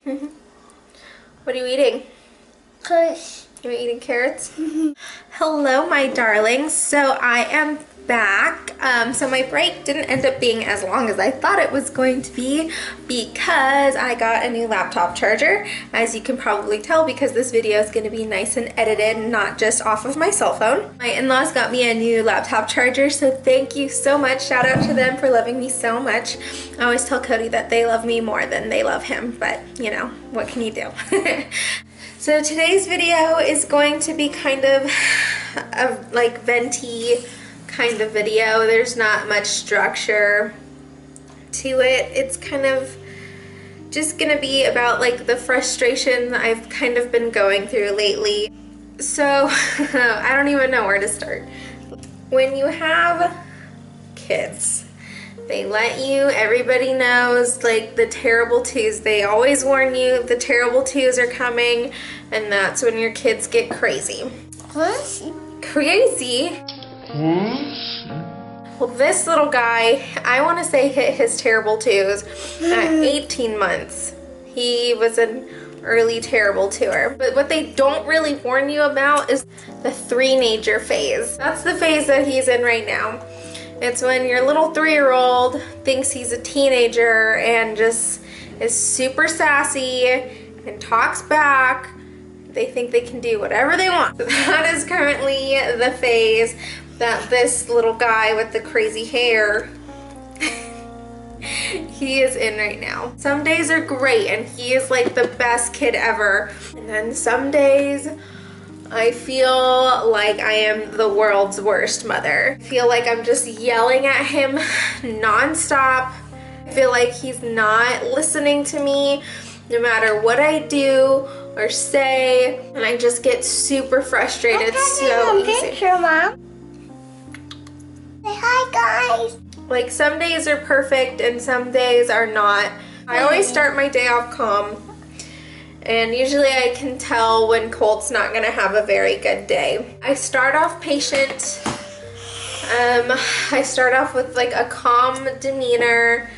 What are you eating? Carrots. You're eating carrots? Hello, my darlings. So I am back. So my break didn't end up being as long as I thought it was going to be because I got a new laptop charger, as you can probably tell, because this video is going to be nice and edited, not just off of my cell phone. My in-laws got me a new laptop charger, so thank you so much. Shout out to them for loving me so much. I always tell Cody that they love me more than they love him, but you know, what can you do? So today's video is going to be kind of a like venti kind of video. There's not much structure to it. It's kind of just gonna be about like the frustration I've kind of been going through lately. So I don't even know where to start. When you have kids, they let you, everybody knows, like the terrible twos. They always warn you the terrible twos are coming, and that's when your kids get crazy. Crazy? Well, this little guy, I want to say hit his terrible twos at 18 months. He was an early terrible twoer. But what they don't really warn you about is the threenager phase. That's the phase that he's in right now. It's when your little 3-year-old thinks he's a teenager and just is super sassy and talks back. They think they can do whatever they want. So that is currently the phase that this little guy with the crazy hair he is in right now. Some days are great and he is like the best kid ever. And then some days I feel like I am the world's worst mother. I feel like I'm just yelling at him nonstop. I feel like he's not listening to me no matter what I do or say, and I just get super frustrated so easy. Picture, Mom. Say hi, guys. Like some days are perfect and some days are not. I always start my day off calm. And usually I can tell when Colt's not gonna have a very good day. I start off patient. I start off with like a calm demeanor,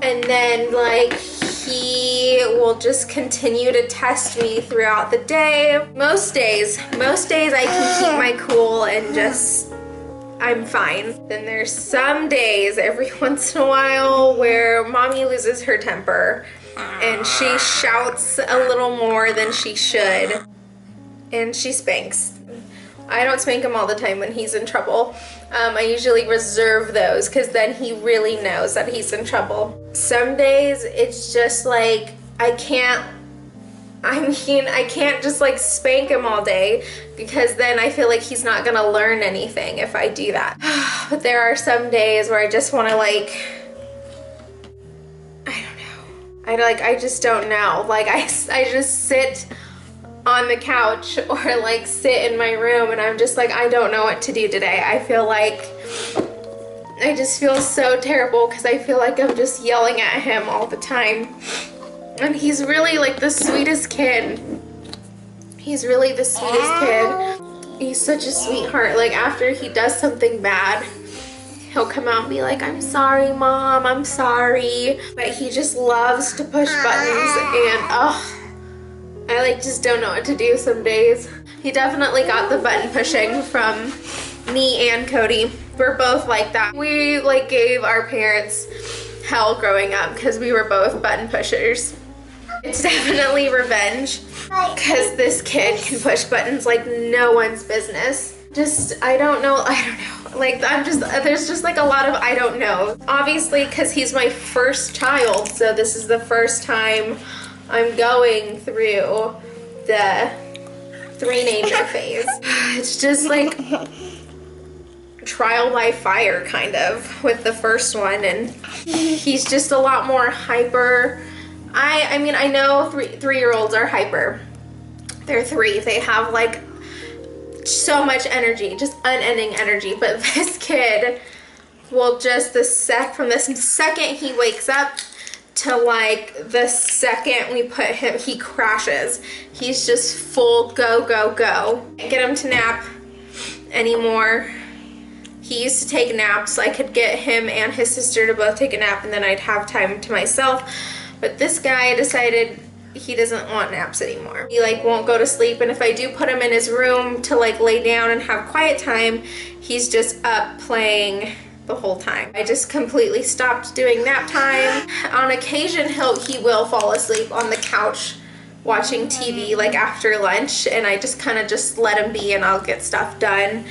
and then like he will just continue to test me throughout the day. Most days I can keep my cool and just, I'm fine. Then there's some days every once in a while where mommy loses her temper and she shouts a little more than she should, and she spanks. I don't spank him all the time when he's in trouble. I usually reserve those because then he really knows that he's in trouble. Some days it's just like I can't just like spank him all day because then I feel like he's not gonna learn anything if I do that. But there are some days where I just want to like, I just don't know. Like I just sit on the couch or like sit in my room and I'm just like, I don't know what to do today. I feel like I just feel so terrible because I feel like I'm just yelling at him all the time. And he's really like the sweetest kid. He's really the sweetest kid. He's such a sweetheart. Like after he does something bad, he'll come out and be like, I'm sorry, Mom, I'm sorry. But he just loves to push buttons and I like just don't know what to do some days. He definitely got the button pushing from me and Cody. We're both like that. We like gave our parents hell growing up because we were both button pushers. It's definitely revenge because this kid can push buttons like no one's business. Just, I don't know. Like there's just like a lot of I don't know. Obviously because he's my first child, so this is the first time I'm going through the threenager phase. It's just like trial by fire kind of with the first one, and he's just a lot more hyper. I mean I know three-year-olds are hyper. They're 3. They have like so much energy, just unending energy, but this kid will just from the second he wakes up to like the second we put him, he crashes. He's just full go, go, go. Can't get him to nap anymore. He used to take naps. I could get him and his sister to both take a nap and then I'd have time to myself. But this guy decided he doesn't want naps anymore. He like won't go to sleep, and if I do put him in his room to like lay down and have quiet time, he's just up playing the whole time. I just completely stopped doing nap time. On occasion he will fall asleep on the couch watching TV like after lunch, and I just kind of just let him be and I'll get stuff done.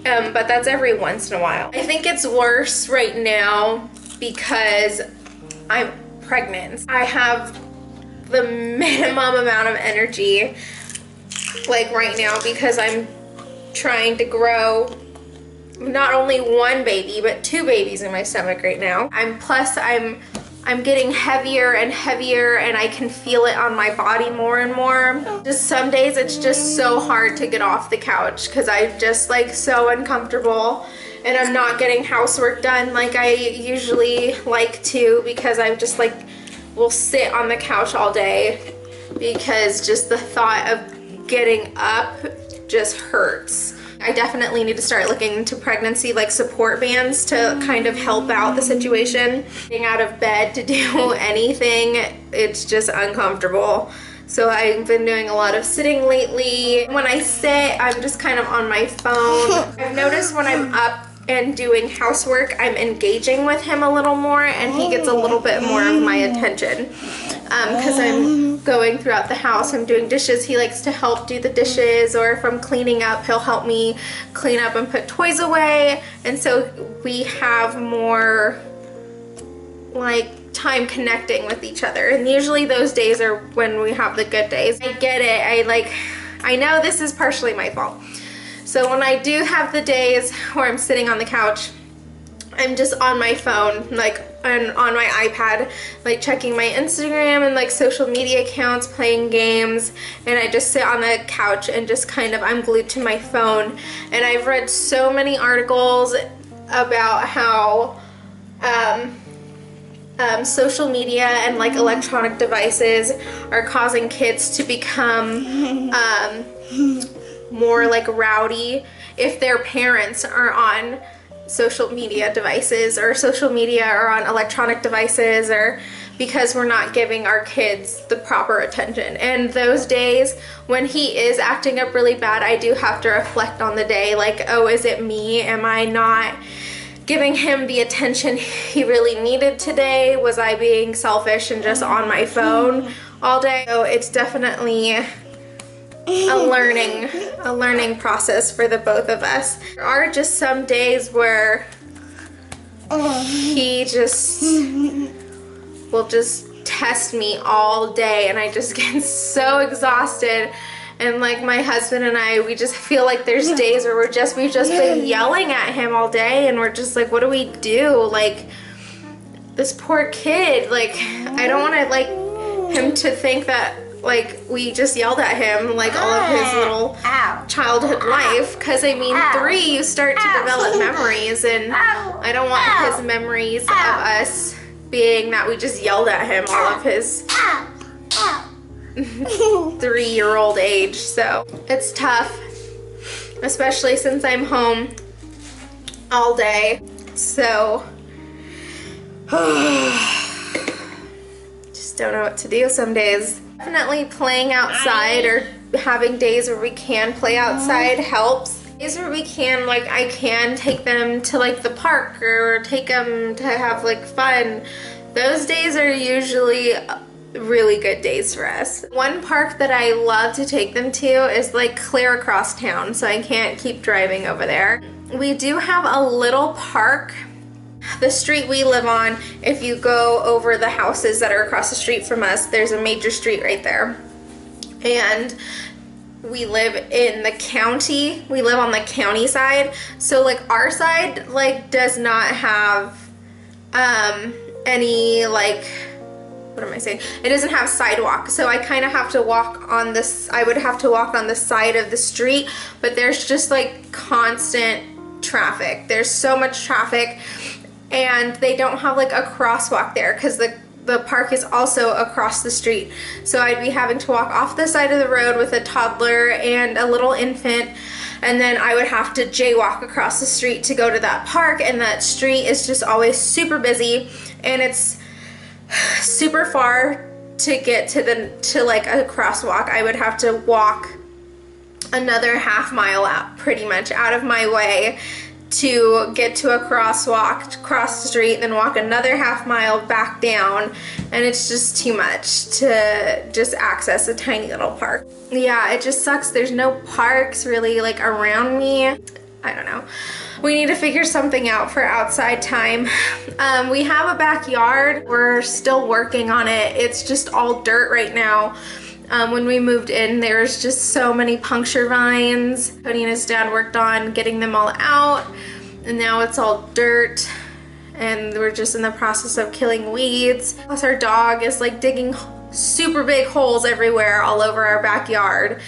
But that's every once in a while. I think it's worse right now because I'm pregnant. I have the minimum amount of energy like right now because I'm trying to grow not only one baby but 2 babies in my stomach right now. I'm getting heavier and heavier, and I can feel it on my body more and more. Just some days it's just so hard to get off the couch because I'm just like so uncomfortable, and I'm not getting housework done like I usually like to because I just like will sit on the couch all day because just the thought of getting up just hurts. I definitely need to start looking into pregnancy like support bands to kind of help out the situation. Getting out of bed to do anything, it's just uncomfortable. So I've been doing a lot of sitting lately. When I sit, I'm just kind of on my phone. I've noticed when I'm up and doing housework, I'm engaging with him a little more, and he gets a little bit more of my attention. Because I'm going throughout the house, I'm doing dishes, he likes to help do the dishes, or if I'm cleaning up, he'll help me clean up and put toys away. And so we have more like time connecting with each other, and usually those days are when we have the good days. I get it, I know this is partially my fault. So when I do have the days where I'm sitting on the couch, I'm just on my phone, like on my iPad, like checking my Instagram and like social media accounts, playing games, and I just sit on the couch and just kind of, I'm glued to my phone. And I've read so many articles about how social media and like electronic devices are causing kids to become more like rowdy if their parents are on social media devices or social media or on electronic devices, or because we're not giving our kids the proper attention. And those days when he is acting up really bad, I do have to reflect on the day, like, oh, is it me? Am I not giving him the attention he really needed today? Was I being selfish and just on my phone all day? So it's definitely a learning process for the both of us. There are just some days where he just will just test me all day, and I just get so exhausted. And like my husband and I, we just feel like there's days where we've just been yelling at him all day, and we're just like, what do we do? Like, this poor kid, like, I don't want to like him to think that like we just yelled at him like all of his little childhood life, because I mean 3 you start to develop memories, and I don't want his memories of us being that we just yelled at him all of his 3-year-old age. So it's tough, especially since I'm home all day. So just don't know what to do some days. Definitely playing outside or having days where we can play outside helps. Days where we can, like, I can take them to like the park or take them to have like fun. Those days are usually really good days for us. One park that I love to take them to is like clear across town, so I can't keep driving over there. We do have a little park. The street we live on, if you go over the houses that are across the street from us, there's a major street right there. And we live in the county. We live on the county side. So like our side like does not have any like, what am I saying? It doesn't have sidewalk. So I kind of have to walk on this, I would have to walk on the side of the street, but there's just like constant traffic. There's so much traffic. And they don't have like a crosswalk there because the park is also across the street. So I'd be having to walk off the side of the road with a toddler and a little infant, and then I would have to jaywalk across the street to go to that park, and that street is just always super busy, and it's super far to get to like a crosswalk. I would have to walk another half mile out, pretty much out of my way, to get to a crosswalk, cross the street, then walk another half mile back down, and it's just too much to just access a tiny little park. Yeah, it just sucks. There's no parks really like around me. I don't know. We need to figure something out for outside time. We have a backyard. We're still working on it. It's just all dirt right now. When we moved in, there's just so many puncture vines. Cody and his dad worked on getting them all out, and now it's all dirt, and we're just in the process of killing weeds. Plus our dog is like digging super big holes everywhere all over our backyard.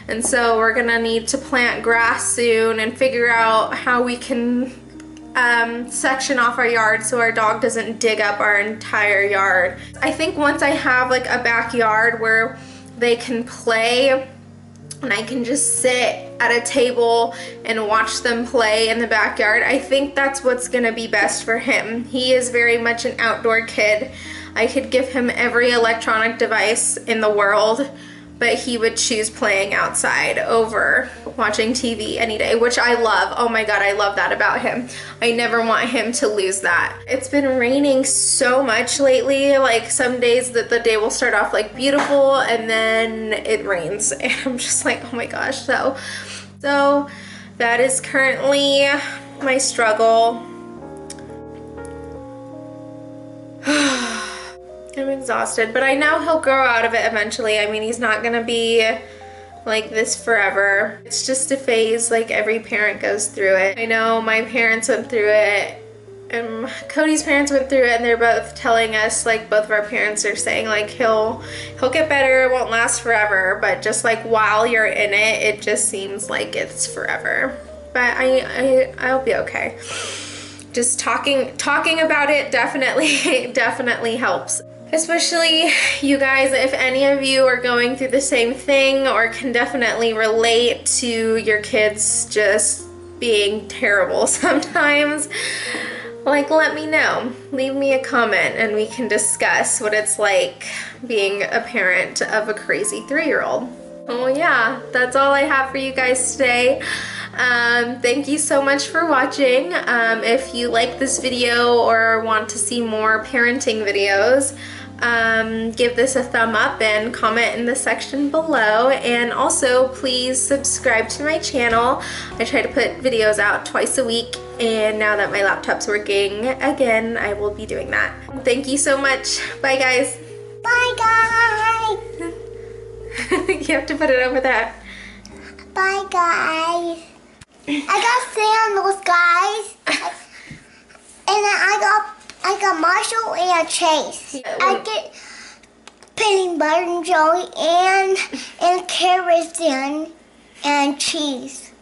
And so we're gonna need to plant grass soon and figure out how we can section off our yard so our dog doesn't dig up our entire yard. I think once I have like a backyard where they can play and I can just sit at a table and watch them play in the backyard, I think that's what's gonna be best for him. He is very much an outdoor kid. I could give him every electronic device in the world, but he would choose playing outside over watching TV any day, which I love. Oh my God, I love that about him. I never want him to lose that. It's been raining so much lately. Like some days that the day will start off like beautiful and then it rains. And I'm just like, oh my gosh. So that is currently my struggle. I'm exhausted, but I know he'll grow out of it eventually. I mean, he's not gonna be like this forever. It's just a phase, like every parent goes through it. I know my parents went through it, and Cody's parents went through it, and they're both telling us, like both of our parents are saying like he'll get better, it won't last forever, but just like while you're in it, it just seems like it's forever. But I'll be okay. Just talking about it definitely helps. Especially you guys, if any of you are going through the same thing or can definitely relate to your kids just being terrible sometimes, like let me know. Leave me a comment and we can discuss what it's like being a parent of a crazy 3-year-old. Oh yeah, that's all I have for you guys today. Thank you so much for watching. If you like this video or want to see more parenting videos, give this a thumb up and comment in the section below, and also please subscribe to my channel. I try to put videos out twice a week, and now that my laptop's working again, I will be doing that. Thank you so much. Bye guys. Bye, guys. You have to put it over there. Bye, guys. I got sandals, guys. And I got Marshall and Chase. I get peanut butter and jelly and carrots and cheese.